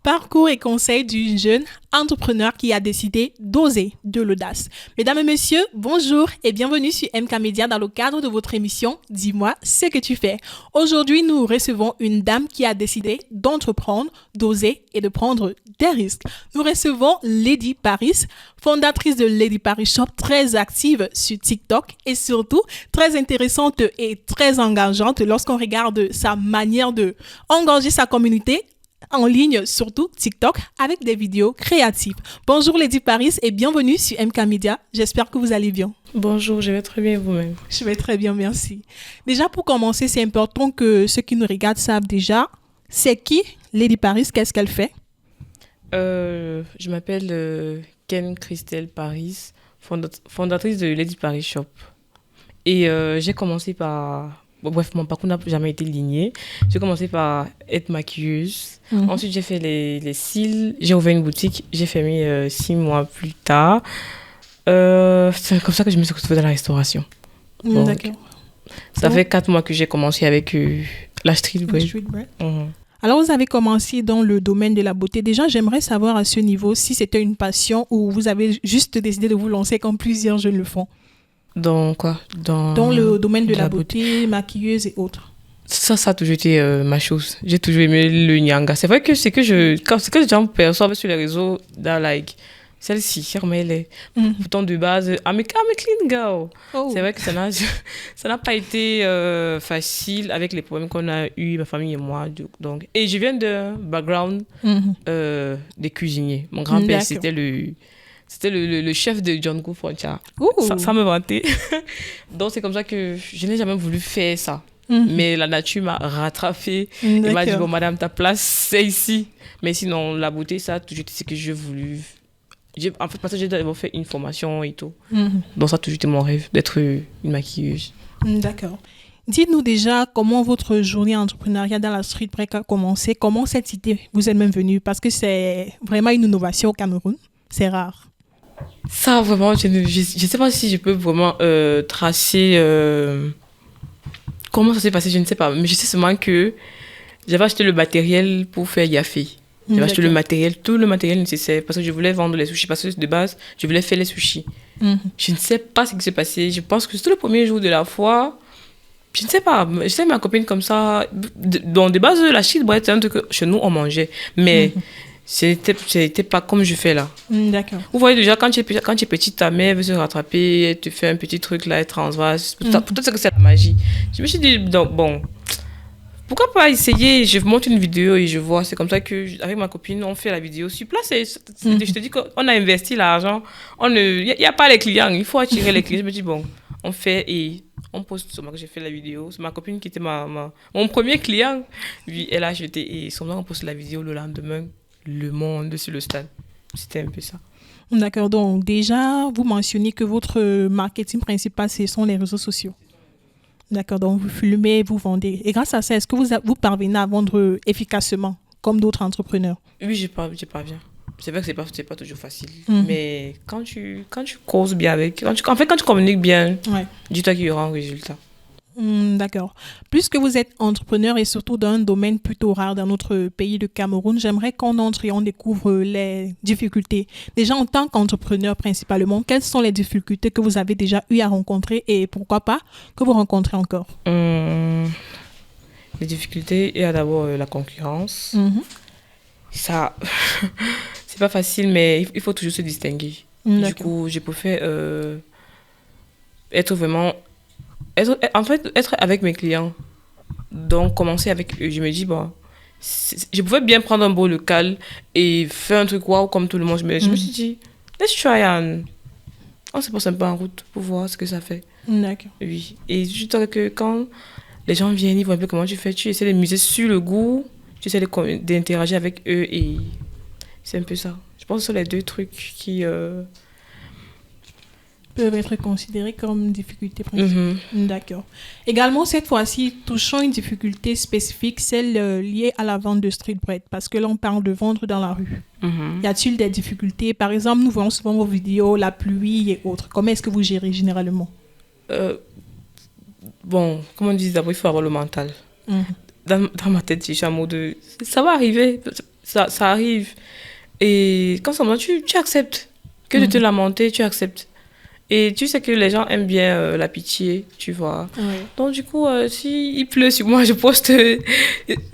parcours et conseils d'une jeune entrepreneur qui a décidé d'oser de l'audace. Mesdames et messieurs, bonjour et bienvenue sur MK Media dans le cadre de votre émission Dis-moi ce que tu fais. Aujourd'hui, nous recevons une dame qui a décidé d'entreprendre, d'oser et de prendre des risques. Nous recevons Lady Paris, fondatrice de Lady Paris Shop, très active sur TikTok et surtout très intéressante et très engageante lorsqu'on regarde sa manière de engager sa communauté en ligne, surtout TikTok, avec des vidéos créatives. Bonjour Lady Paris et bienvenue sur MK Media. J'espère que vous allez bien. Bonjour, je vais très bien vous-même. Je vais très bien, merci. Déjà, pour commencer, c'est important que ceux qui nous regardent savent déjà, c'est qui Lady Paris, qu'est-ce qu'elle fait? Je m'appelle Ken Christelle Paris, fondatrice de Lady Paris Shop. Et j'ai commencé par... Bref, mon parcours n'a jamais été linéaire. J'ai commencé par être maquilleuse. Ensuite, j'ai fait les cils. J'ai ouvert une boutique. J'ai fermé 6 mois plus tard. C'est comme ça que je me suis retrouvée dans la restauration. Donc, D'accord. Ça fait 4 mois que j'ai commencé avec la street bread. Alors, vous avez commencé dans le domaine de la beauté. Déjà, j'aimerais savoir à ce niveau si c'était une passion ou vous avez juste décidé de vous lancer comme plusieurs jeunes le font. Dans quoi? Dans le domaine de la beauté, maquilleuse et autres. Ça a toujours été ma chose. J'ai toujours aimé le nyanga. C'est vrai que ce que les gens perçoivent sur les réseaux, celle-ci, Charmel, pourtant de base, I'm a clean girl. Oh. C'est vrai que ça n'a pas été facile avec les problèmes qu'on a eu, ma famille et moi. Donc. Et je viens d'un background des cuisiniers. Mon grand-père, c'était le chef de Django Frontier. Ça me vantait. Donc, c'est comme ça que je n'ai jamais voulu faire ça. Mais la nature m'a rattrapée. Elle m'a dit, bon, madame, ta place, c'est ici. Mais sinon, la beauté, ça a toujours été ce que j'ai voulu. En fait, parce que j'ai d'abord fait une formation et tout. Donc, ça a toujours été mon rêve d'être une maquilleuse. D'accord. Dites-nous déjà comment votre journée entrepreneuriale dans la street break a commencé. Comment cette idée vous est même venue? Parce que c'est vraiment une innovation au Cameroun. C'est rare. Ça, vraiment, je ne sais pas si je peux vraiment tracer comment ça s'est passé, je ne sais pas. Mais je sais seulement que j'avais acheté le matériel pour faire Yafé. J'avais acheté tout le matériel nécessaire parce que je voulais vendre les sushis. Parce que de base, je voulais faire les sushis. Je ne sais pas ce qui s'est passé. Je pense que c'était le premier jour de la foire. Je ne sais pas. J'étais avec ma copine comme ça. Dans des bases, la shit bread, c'est un truc que chez nous, on mangeait. Mais... C'était pas comme je fais là. D'accord. Vous voyez déjà, quand tu es petite, ta mère veut se rattraper, elle te fait un petit truc là, elle transvase. Peut-être que c'est la magie. Je me suis dit, donc, bon, pourquoi pas essayer? Je monte une vidéo et je vois. C'est comme ça que, avec ma copine, on fait la vidéo sur place. Je te dis qu'on a investi l'argent. Il n'y a pas les clients, il faut attirer les clients. Je me dis, bon, on fait et on poste sur moi que j'ai fait la vidéo. C'est ma copine qui était mon premier client. Puis elle a acheté et on poste la vidéo le lendemain. Le monde sur le stade. C'était un peu ça. D'accord. Donc, déjà, vous mentionnez que votre marketing principal, ce sont les réseaux sociaux. D'accord. Donc, vous filmez, vous vendez. Et grâce à ça, est-ce que vous parvenez à vendre efficacement, comme d'autres entrepreneurs? Oui, je parviens. C'est vrai que c'est pas toujours facile. Mais quand tu causes bien avec... Quand tu communiques bien, dis-toi qu'il y aura un résultat. D'accord. Puisque vous êtes entrepreneur et surtout dans un domaine plutôt rare dans notre pays, le Cameroun, j'aimerais qu'on entre et on découvre les difficultés. Déjà, en tant qu'entrepreneur principalement, quelles sont les difficultés que vous avez déjà eu à rencontrer et pourquoi pas que vous rencontrez encore? Les difficultés, il y a d'abord la concurrence. Ça, c'est pas facile, mais il faut toujours se distinguer. Du coup, je préfère être avec mes clients. Donc, commencer avec eux. Je me dis, bon, je pouvais bien prendre un beau local et faire un truc wow comme tout le monde. Mais je me suis dit, let's try on se pose un peu en route pour voir ce que ça fait. D'accord. Oui. Et je dirais que quand les gens viennent, ils voient un peu comment tu fais. Tu essaies de miser sur le goût, tu essaies d'interagir avec eux et c'est un peu ça. Je pense que ce sont les deux trucs qui... peuvent être considérés comme difficultés principales. D'accord. Également, cette fois-ci, touchons une difficulté spécifique, celle liée à la vente de street bread, parce que là, on parle de vendre dans la rue. Y a-t-il des difficultés? Par exemple, nous voyons souvent vos vidéos, la pluie et autres. Comment est-ce que vous gérez généralement? Bon, comme on dit, d'abord, il faut avoir le mental. Dans ma tête, j'ai un mot de... Ça va arriver. ça arrive. Et quand ça va, tu acceptes. Que de te lamenter, tu acceptes. Et tu sais que les gens aiment bien la pitié, tu vois. Ouais. Donc, du coup, s'il pleut sur moi, je poste.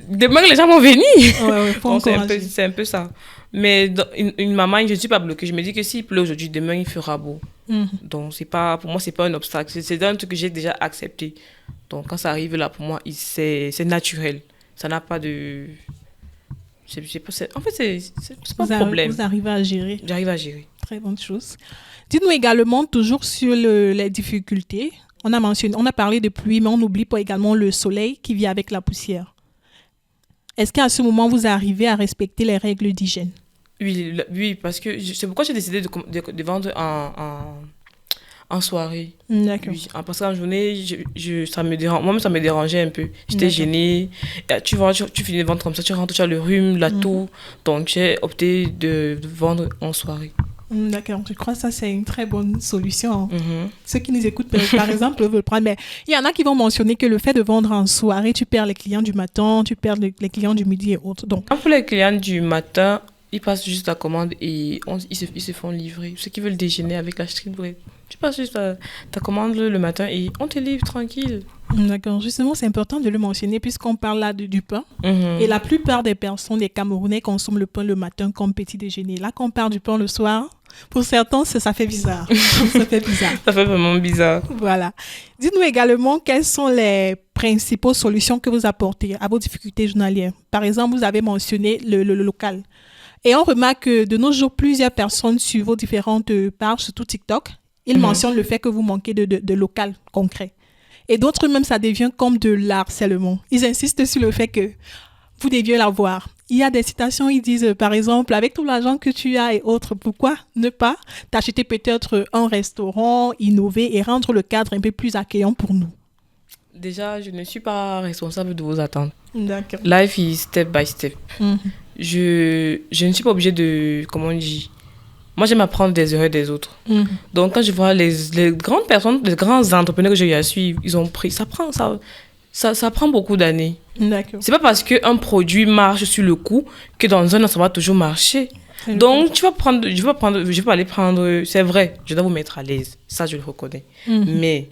Demain, les gens vont venir. Ouais, faut Donc, encourager. c'est un peu ça. Mais une maman, je ne suis pas bloquée. Je me dis que s'il pleut aujourd'hui, demain, il fera beau. Donc, pour moi, ce n'est pas un obstacle. C'est un truc que j'ai déjà accepté. Donc, quand ça arrive là, pour moi, c'est naturel. Ça n'a pas de... En fait, c'est pas un problème. Vous arrivez à gérer. J'arrive à gérer. Très bonne chose. Dites-nous également, toujours sur les difficultés, on a parlé de pluie, mais on n'oublie pas également le soleil qui vient avec la poussière. Est-ce qu'à ce moment, vous arrivez à respecter les règles d'hygiène? Oui, parce que c'est pourquoi j'ai décidé de vendre en soirée. D'accord. Oui, parce qu'en journée, ça me dérange. Moi-même, ça me dérangeait un peu. J'étais gênée. Tu vois, tu finis de vendre comme ça, tu rentres, tu as le rhume, la toux. Donc, j'ai opté de vendre en soirée. D'accord, je crois que ça, c'est une très bonne solution. Ceux qui nous écoutent, par exemple, peuvent le prendre. Mais il y en a qui vont mentionner que le fait de vendre en soirée, tu perds les clients du matin, tu perds les clients du midi et autres. Donc, pour les clients du matin, ils passent juste la commande et ils se font livrer. Ceux qui veulent déjeuner avec la street bread, tu passes juste ta commande le matin et on te livre tranquille. D'accord, justement, c'est important de le mentionner puisqu'on parle là du pain. Et la plupart des personnes, des Camerounais, consomment le pain le matin comme petit déjeuner. Là, quand on parle du pain le soir, pour certains, ça fait bizarre. Ça fait bizarre. Ça fait vraiment bizarre. Voilà. Dites-nous également quelles sont les principales solutions que vous apportez à vos difficultés journalières. Par exemple, vous avez mentionné le local. Et on remarque que de nos jours, plusieurs personnes sur vos différentes pages, surtout TikTok, ils mentionnent le fait que vous manquez de local concret. Et d'autres même, ça devient comme de l'harcèlement. Ils insistent sur le fait que vous deviez l'avoir. Il y a des citations, ils disent, par exemple, avec tout l'argent que tu as et autres, pourquoi ne pas t'acheter peut-être un restaurant, innover et rendre le cadre un peu plus accueillant pour nous? Déjà, je ne suis pas responsable de vos attentes. D'accord. Life is step by step. Je ne suis pas obligée de... Comment on dit? Moi, j'aime apprendre des erreurs des autres. Donc, quand je vois les grandes personnes, les grands entrepreneurs que j'ai eu à suivre, ils ont pris... Ça prend beaucoup d'années. D'accord. C'est pas parce qu'un produit marche sur le coup que dans un an, ça va toujours marcher. Donc, je vais pas aller prendre... C'est vrai, je dois vous mettre à l'aise. Ça, je le reconnais. Mais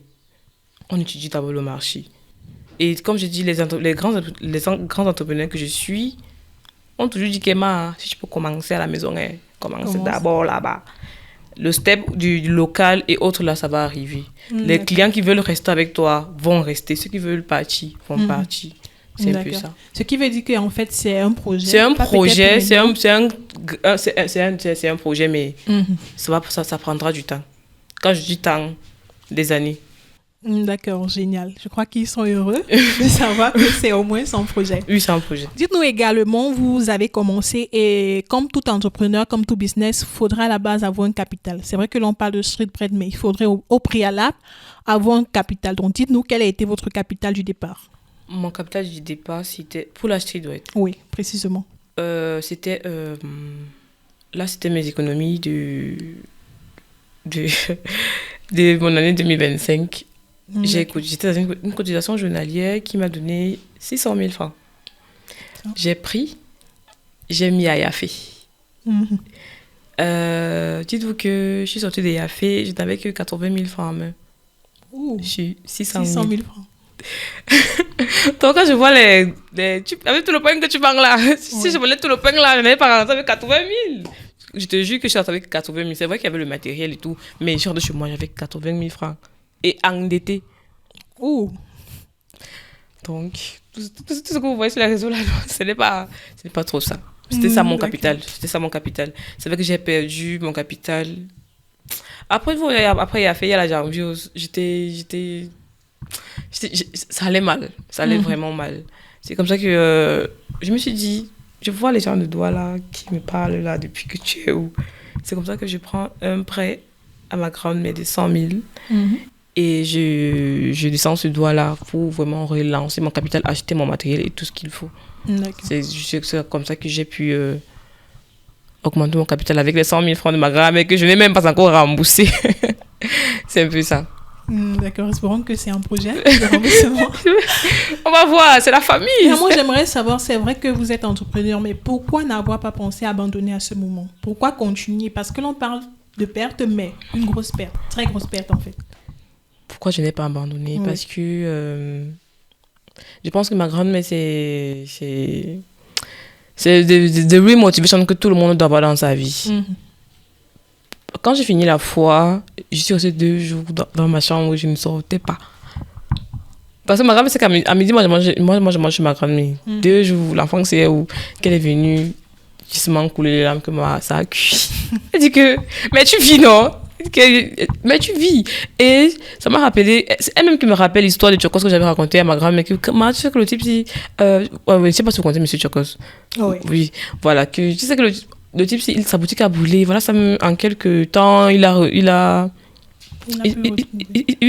on étudie d'abord le marché. Et comme je dis, les grands entrepreneurs que je suis ont toujours dit qu'Emma, si tu peux commencer à la maison, commencer d'abord là-bas. Le step du local et autres, là, ça va arriver. Les clients qui veulent rester avec toi vont rester. Ceux qui veulent partir vont partir. C'est un peu ça. Ce qui veut dire qu'en fait, c'est un projet. C'est un projet, c'est un projet, mais ça prendra du temps. Quand je dis temps, des années. D'accord, génial. Je crois qu'ils sont heureux de savoir que c'est au moins son projet. Oui, c'est un projet. Dites-nous également, vous avez commencé et comme tout entrepreneur, comme tout business, il faudra à la base avoir un capital. C'est vrai que l'on parle de street bread, mais il faudrait au préalable avoir un capital. Donc, dites-nous quel a été votre capital du départ. Mon capital du départ, c'était pour la street bread. Oui, précisément. C'était mes économies de mon année 2025. J'étais dans une cotisation journalière qui m'a donné 600 000 francs. J'ai pris, j'ai mis à Yafé. Dites-vous que je suis sortie de Yafé, je n'avais que 80 000 francs en main. Je suis 600 000 francs. Donc quand je vois avec tout le pain que tu vends là, si je voulais tout le pain là, je n'avais pas rentré avec 80 000. Je te jure que je suis rentrée avec 80 000. C'est vrai qu'il y avait le matériel et tout, mais je suis rentrée chez moi, j'avais 80 000 francs. Et endetté. Donc, tout ce que vous voyez sur les réseaux là, ce n'est pas trop ça. C'était ça mon capital. C'est vrai que j'ai perdu mon capital. Après, il y a la jambiose. Ça allait mal. Ça allait vraiment mal. C'est comme ça que je me suis dit, je vois les gens de Douala qui me parlent là depuis que tu es où. C'est comme ça que je prends un prêt à ma grand-mère de 100 000. Et je descends ce Douala pour vraiment relancer mon capital, acheter mon matériel et tout ce qu'il faut. C'est comme ça que j'ai pu augmenter mon capital avec les 100 000 francs de ma grand-mère que je n'ai même pas encore remboursé. C'est un peu ça. D'accord, espérons que c'est un projet de remboursement. On va voir, c'est la famille. Et moi, j'aimerais savoir, c'est vrai que vous êtes entrepreneur, mais pourquoi n'avoir pas pensé à abandonner à ce moment? Pourquoi continuer? Parce que l'on parle de perte, mais une grosse perte, très grosse perte en fait. Pourquoi je n'ai pas abandonné? Oui. Parce que je pense que ma grand-mère, c'est the real motivation que tout le monde doit avoir dans sa vie. Mhm. Quand j'ai fini la foi, je suis restée 2 jours dans ma chambre où je ne sortais pas. Parce que ma grand-mère, c'est qu'à midi, moi, je mange chez ma grand-mère. 2 jours, l'enfant, c'est où qu'elle est venue, justement, couler les larmes, que ça a cuit. Elle dit que, mais tu vis, non? Mais tu vis. Et ça m'a rappelé, c'est elle-même qui me rappelle l'histoire de Tchokos que j'avais racontée à ma grand-mère. Tu sais que le type, si, je ne sais pas si vous connaissez M. Tchokos. Oh oui. Oui, voilà. Tu sais que le type, sa boutique a brûlé. Voilà, en quelques temps, il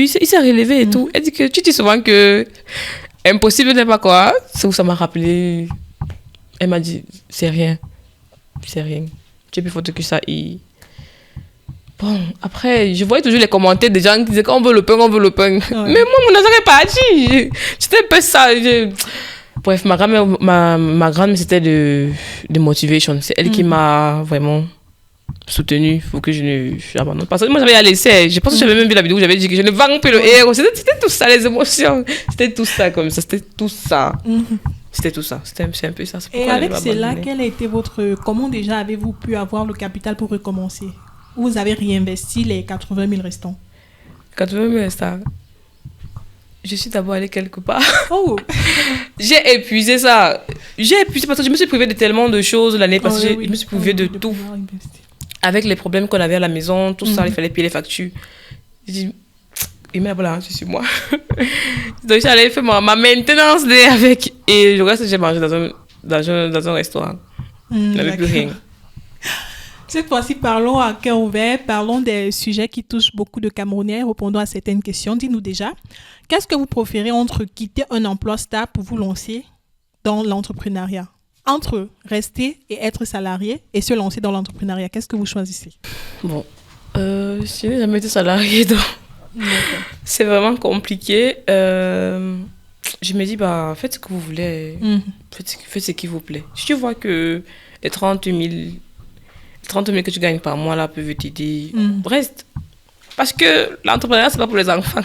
s'est relevé et tout. Elle dit que tu dis souvent que impossible n'est pas quoi. C'est où ça m'a rappelé. Elle m'a dit, c'est rien. C'est rien. Tu es plus forte que ça. Bon, après, je voyais toujours les commentaires des gens qui disaient qu'on veut le pain, on veut le pain. Ouais. Mais moi, mon argent est parti. C'était un peu ça. Bref, ma grand-mère, c'était de motivation. C'est elle qui m'a vraiment soutenue pour que je n'abandonne pas. Parce que moi, j'avais laissé. Je pense que j'avais même vu la vidéo où j'avais dit que je ne vends plus le héros. C'était tout ça, les émotions. C'était tout ça comme ça. C'était tout ça. C'était tout ça. C'est un peu ça. Et avec cela, quel a été comment déjà avez-vous pu avoir le capital pour recommencer? Ou vous avez réinvesti les 80 000 restants? 80 000 restants. Je suis d'abord allée quelque part. Oh. J'ai épuisé ça. Parce que je me suis privée de tellement de choses l'année passée. Je me suis privée de tout. Avec les problèmes qu'on avait à la maison, tout ça, il fallait payer les factures. J'ai dit, et mais voilà, je suis moi. Donc j'allais faire ma maintenance avec. Et le reste, j'ai mangé dans un restaurant. Je n'avais plus rien. Cette fois-ci, parlons à cœur ouvert, parlons des sujets qui touchent beaucoup de Camerounais, répondons à certaines questions. Dis-nous déjà, qu'est-ce que vous préférez entre quitter un emploi stable pour vous lancer dans l'entrepreneuriat? Entre rester et être salarié et se lancer dans l'entrepreneuriat, qu'est-ce que vous choisissez? Bon, je n'ai jamais été salarié, donc c'est vraiment compliqué. Je me dis, faites ce que vous voulez, faites ce qui vous plaît. Si tu vois que les 30 000 que tu gagnes par mois là peuvent t'aider, reste. Parce que l'entrepreneuriat, c'est pas pour les enfants.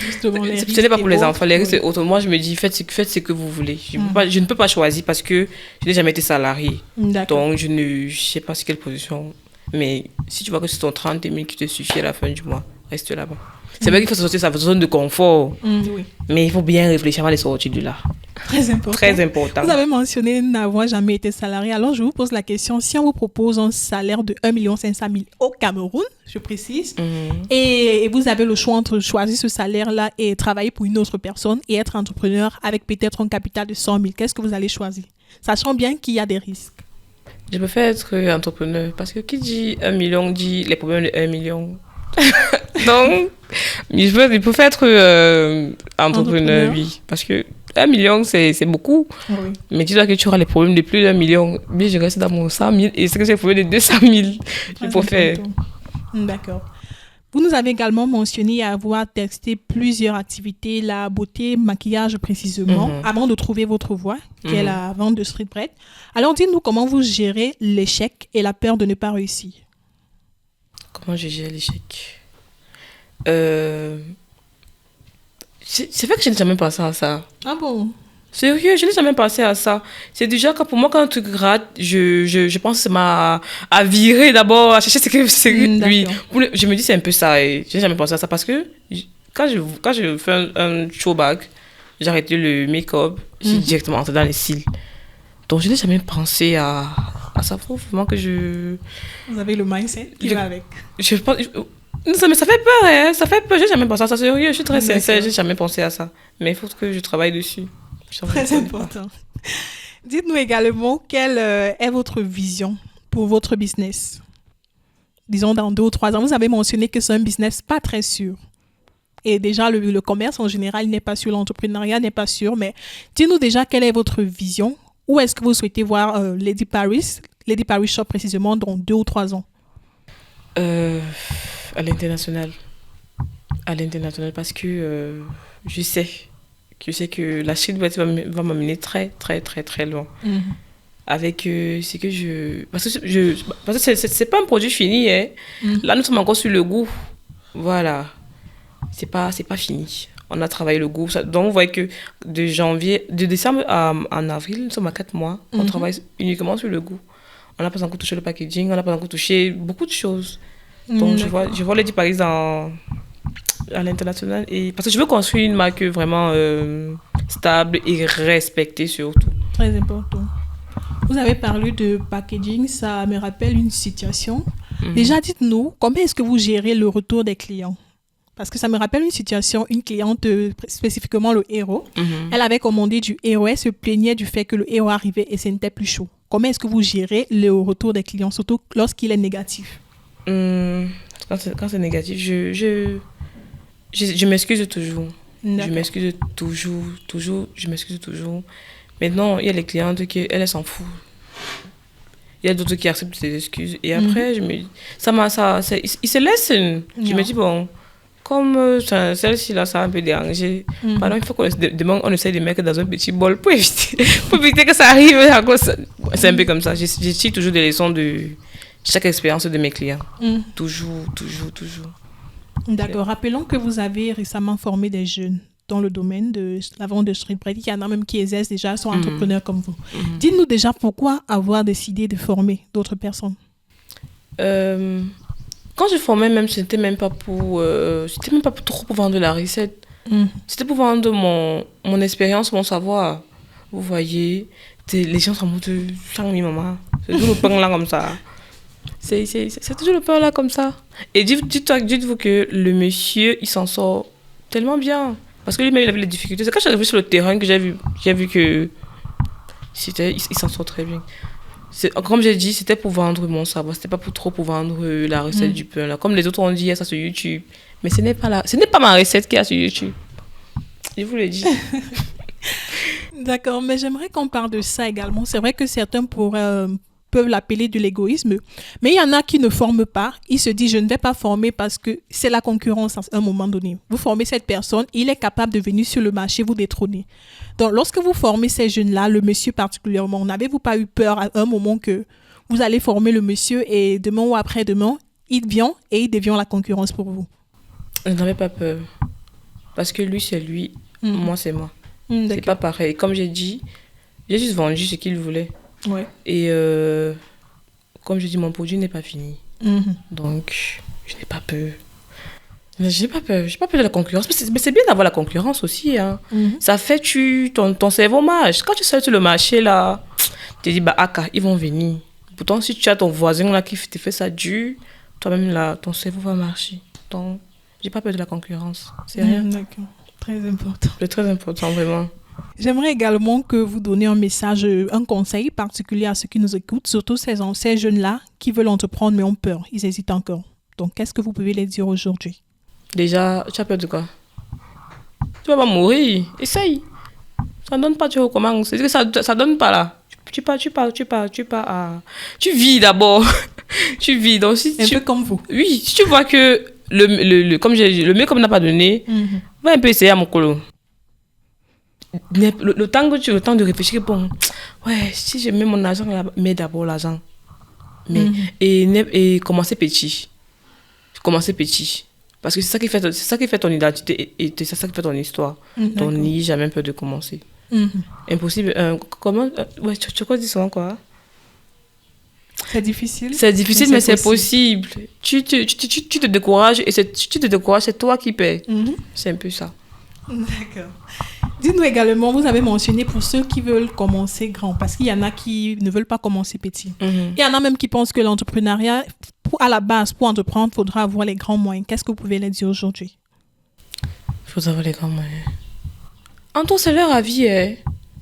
Justement, ce n'est pas pour les enfants. Les risques, autrement, je me dis, faites ce que vous voulez. Je ne peux pas choisir parce que je n'ai jamais été salarié. Donc, je ne sais pas sur quelle position. Mais si tu vois que c'est ton 30 000 qui te suffit à la fin du mois, reste là-bas. C'est vrai qu'il faut sortir de sa zone de confort. Oui. Mais il faut bien réfléchir avant de sortir de là. Très important. Très important. Vous avez mentionné n'avoir jamais été salarié. Alors, je vous pose la question. Si on vous propose un salaire de 1 500 000 au Cameroun, je précise, et vous avez le choix entre choisir ce salaire-là et travailler pour une autre personne et être entrepreneur avec peut-être un capital de 100 000, qu'est-ce que vous allez choisir? Sachant bien qu'il y a des risques. Je préfère être entrepreneur parce que qui dit 1 million dit les problèmes de 1 million. Donc, je préfère être entrepreneur, oui. Parce que 1 million, c'est beaucoup. Oui. Mais dis-toi que tu auras les problèmes de plus d'1 million. Mais je reste dans mon 100 000 et c'est que j'ai les problèmes de 200 000. Je préfère. D'accord. Vous nous avez également mentionné avoir testé plusieurs activités, la beauté, maquillage précisément, avant de trouver votre voie, qui est la vente de street bread. Alors, dites-nous comment vous gérez l'échec et la peur de ne pas réussir. Comment je gère l'échec? C'est vrai que je n'ai jamais pensé à ça. Ah bon? Sérieux, je n'ai jamais pensé à ça. C'est déjà que pour moi, quand un truc rate, je pense à virer d'abord, à chercher ce que c'est lui. Je me dis, c'est un peu ça. Et je n'ai jamais pensé à ça parce que quand je fais un showbag, j'ai arrêté le make-up, j'ai directement entré dans les cils. Donc, je n'ai jamais pensé à ça. Il faut vraiment que je... Vous avez le mindset qui va avec. Je pense... Mais ça fait peur, hein. Ça fait peur. J'ai jamais pensé à ça. Sérieux, je suis très sincère. J'ai jamais pensé à ça. Mais il faut que je travaille dessus. Très important. Dites-nous également quelle est votre vision pour votre business. Disons dans 2 ou 3 ans. Vous avez mentionné que c'est un business pas très sûr. Et déjà, le commerce en général n'est pas sûr. L'entrepreneuriat n'est pas sûr. Mais dites-nous déjà quelle est votre vision. Où est-ce que vous souhaitez voir Lady Paris Shop précisément dans 2 ou 3 ans? À l'international. À l'international parce que je sais que la street va m'amener très, très, très, très loin. Avec ce que je... Parce que c'est pas un produit fini, hein. Là, nous sommes encore sur le goût. Voilà. C'est pas fini. On a travaillé le goût. Donc, vous voyez que de décembre en avril, nous sommes à 4 mois. On travaille uniquement sur le goût. On n'a pas encore touché le packaging, on n'a pas encore touché beaucoup de choses. Donc, je vois les Paris à l'international. Parce que je veux construire une marque vraiment stable et respectée surtout. Très important. Vous avez parlé de packaging, ça me rappelle une situation. Déjà, dites-nous, comment est-ce que vous gérez le retour des clients? Parce que ça me rappelle une situation, une cliente, spécifiquement le héros. Elle avait commandé du héros, elle se plaignait du fait que le héros arrivait et ce n'était plus chaud. Comment est-ce que vous gérez le retour des clients, surtout lorsqu'il est négatif? Quand c'est négatif, je m'excuse toujours. D'accord. Je m'excuse toujours, je m'excuse toujours. Maintenant, il y a les clientes qui, elles s'en foutent. Il y a d'autres qui acceptent ces excuses. Et après, ils se laissent. Je me dis, bon, comme celle-ci, là, ça a un peu dérangé. Pardon, il faut qu'on essaie de mettre dans un petit bol pour éviter que ça arrive. C'est un peu comme ça. Je tire toujours des leçons de chaque expérience de mes clients. Toujours. D'accord. Rappelons que vous avez récemment formé des jeunes dans le domaine de la vente de street bread. Il y en a même qui exercent déjà, sont entrepreneurs comme vous. Dites-nous déjà pourquoi avoir décidé de former d'autres personnes. Quand je formais, c'était même pas pour trop pour vendre la recette. C'était pour vendre mon expérience, mon savoir. Vous voyez, les gens sont en mode maman. C'est toujours le pain là comme ça. C'est toujours le pain là comme ça. Et dites-vous que le monsieur, il s'en sort tellement bien. Parce que lui-même, il avait les difficultés. C'est quand je suis arrivée sur le terrain que j'ai vu que il s'en sort très bien. Comme j'ai dit, c'était pour vendre mon savoir. C'était pas pour vendre la recette du pain. Là. Comme les autres ont dit, il y a ça sur YouTube. Mais ce n'est pas ma recette qu'il y a sur YouTube. Je vous le dis. D'accord, mais j'aimerais qu'on parle de ça également. C'est vrai que certains peuvent l'appeler de l'égoïsme, mais il y en a qui ne forment pas. Ils se disent, je ne vais pas former parce que c'est la concurrence à un moment donné. Vous formez cette personne, il est capable de venir sur le marché vous détrôner. Donc, lorsque vous formez ces jeunes-là, le monsieur particulièrement, n'avez-vous pas eu peur à un moment que vous allez former le monsieur et demain ou après-demain, il vient et il devient la concurrence pour vous? Je n'avais pas peur. Parce que lui, c'est lui. Moi, c'est moi. C'est pas pareil. Comme j'ai dit, j'ai juste vendu ce qu'il voulait. Ouais. Et comme je dis, mon produit n'est pas fini. Donc, je n'ai pas peur. J'ai pas peur de la concurrence. Mais c'est bien d'avoir la concurrence aussi. Hein. Ça fait ton cerveau marche. Quand tu sors sur le marché, là, tu te dis, ils vont venir. Pourtant, si tu as ton voisin là, qui te fait ça dur, toi-même, là, ton cerveau va marcher. Donc, j'ai pas peur de la concurrence. C'est rien. D'accord. Très important. C'est très important, vraiment. J'aimerais également que vous donniez un message, un conseil particulier à ceux qui nous écoutent, surtout ces jeunes-là qui veulent entreprendre mais ont peur, ils hésitent encore. Donc, qu'est-ce que vous pouvez les dire aujourd'hui? Déjà, tu as peur de quoi? Tu vas pas mourir. Essaye. Ça ne donne pas, tu recommences. C'est que ça donne pas là. Tu vis d'abord. Tu vis. Donc, si un peu comme vous. Oui, si tu vois que comme j'ai dit, le mieux comme n'a pas donné, va un peu essayer à mon colo. Le temps que tu as le temps de réfléchir, bon, ouais, si je mets mon argent là, mets d'abord l'argent. Et commencer petit. Parce que c'est ça qui fait ton identité et c'est ça qui fait ton histoire. Donc, n'ayez jamais peur de commencer. Impossible. Comment ouais, tu crois dire souvent quoi? C'est difficile. C'est difficile, mais c'est possible. Tu te décourages et c'est toi qui paies. C'est un peu ça. D'accord. Dites-nous également, vous avez mentionné pour ceux qui veulent commencer grand, parce qu'il y en a qui ne veulent pas commencer petit. Il y en a même qui pensent que l'entrepreneuriat, à la base, pour entreprendre, il faudra avoir les grands moyens. Qu'est-ce que vous pouvez leur dire aujourd'hui? Il faut avoir les grands moyens. En tout, c'est leur avis.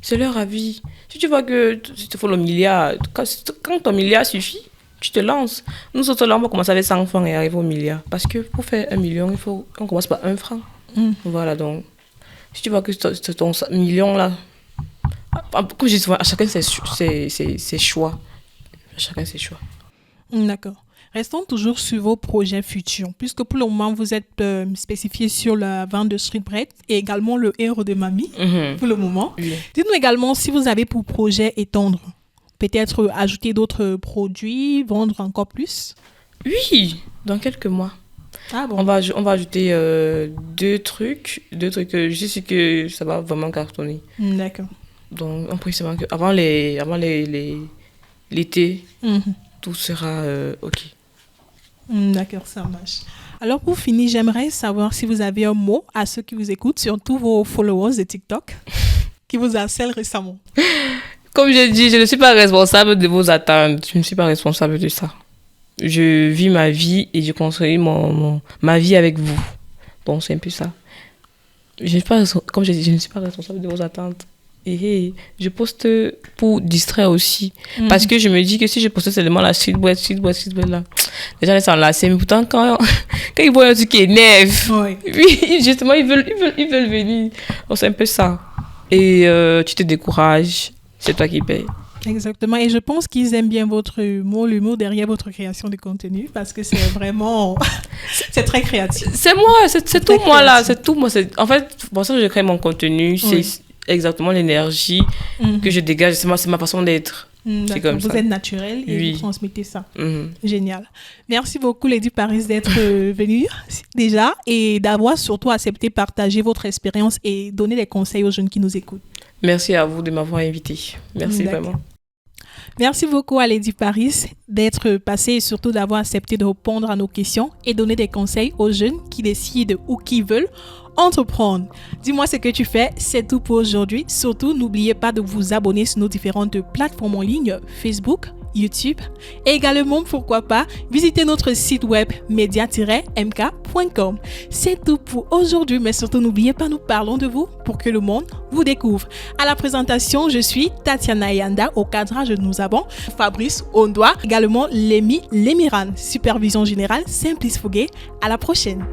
C'est leur avis. Si tu vois que il te faut le milliard, quand ton milliard suffit, tu te lances. Nous autres, là, on va commencer avec 100 francs et arriver au milliard. Parce que pour faire 1 million, on commence par 1 franc. Voilà, donc, si tu vois que ton million, là, comme je dis souvent, à chacun ses choix. À chacun ses choix. D'accord. Restons toujours sur vos projets futurs, puisque pour le moment, vous êtes spécifié sur la vente de street bread et également le héros de mamie, pour le moment. Oui. Dites-nous également si vous avez pour projet étendre, peut-être ajouter d'autres produits, vendre encore plus. Oui, dans quelques mois. Ah bon? On va ajouter deux trucs. Je suis sûre que ça va vraiment cartonner. D'accord. Donc, on prie seulement que avant l'été, tout sera OK. D'accord, ça marche. Alors, pour finir, j'aimerais savoir si vous avez un mot à ceux qui vous écoutent, surtout vos followers de TikTok, qui vous harcèlent récemment. Comme je dis, je ne suis pas responsable de vos attentes. Je ne suis pas responsable de ça. Je vis ma vie et je construis ma vie avec vous. Donc, c'est un peu ça. Comme je dis, je ne suis pas responsable de vos attentes. Et je poste pour distraire aussi. Parce que je me dis que si je poste seulement la street bread là, les gens laissent enlacer. Mais pourtant, quand ils voient un truc qui énerve, oui, justement, ils veulent venir. Donc, c'est un peu ça. Et tu te décourages. C'est toi qui payes. Exactement. Et je pense qu'ils aiment bien votre humour, l'humour derrière votre création de contenu, parce que c'est vraiment... c'est très créatif. C'est moi, c'est tout moi là. C'est tout moi. En fait, pour ça que je crée mon contenu, c'est exactement l'énergie que je dégage. C'est ma façon d'être. C'est comme ça. Vous êtes naturel et vous transmettez ça. Génial. Merci beaucoup, Lady Paris, d'être venue déjà et d'avoir surtout accepté partager votre expérience et donner des conseils aux jeunes qui nous écoutent. Merci à vous de m'avoir invité. Merci vraiment. Merci beaucoup à Lady Paris d'être passée et surtout d'avoir accepté de répondre à nos questions et donner des conseils aux jeunes qui décident ou qui veulent entreprendre. Dis-moi ce que tu fais, c'est tout pour aujourd'hui. Surtout, n'oubliez pas de vous abonner sur nos différentes plateformes en ligne, Facebook, YouTube et également, pourquoi pas, visiter notre site web media-mk.com. C'est tout pour aujourd'hui, mais surtout, n'oubliez pas, nous parlons de vous pour que le monde vous découvre. À la présentation, je suis Tatiana Yanda. Au cadrage, nous avons Fabrice Ondoa, également Lémi Lémiran. Supervision générale, Simplice Fouguet. À la prochaine.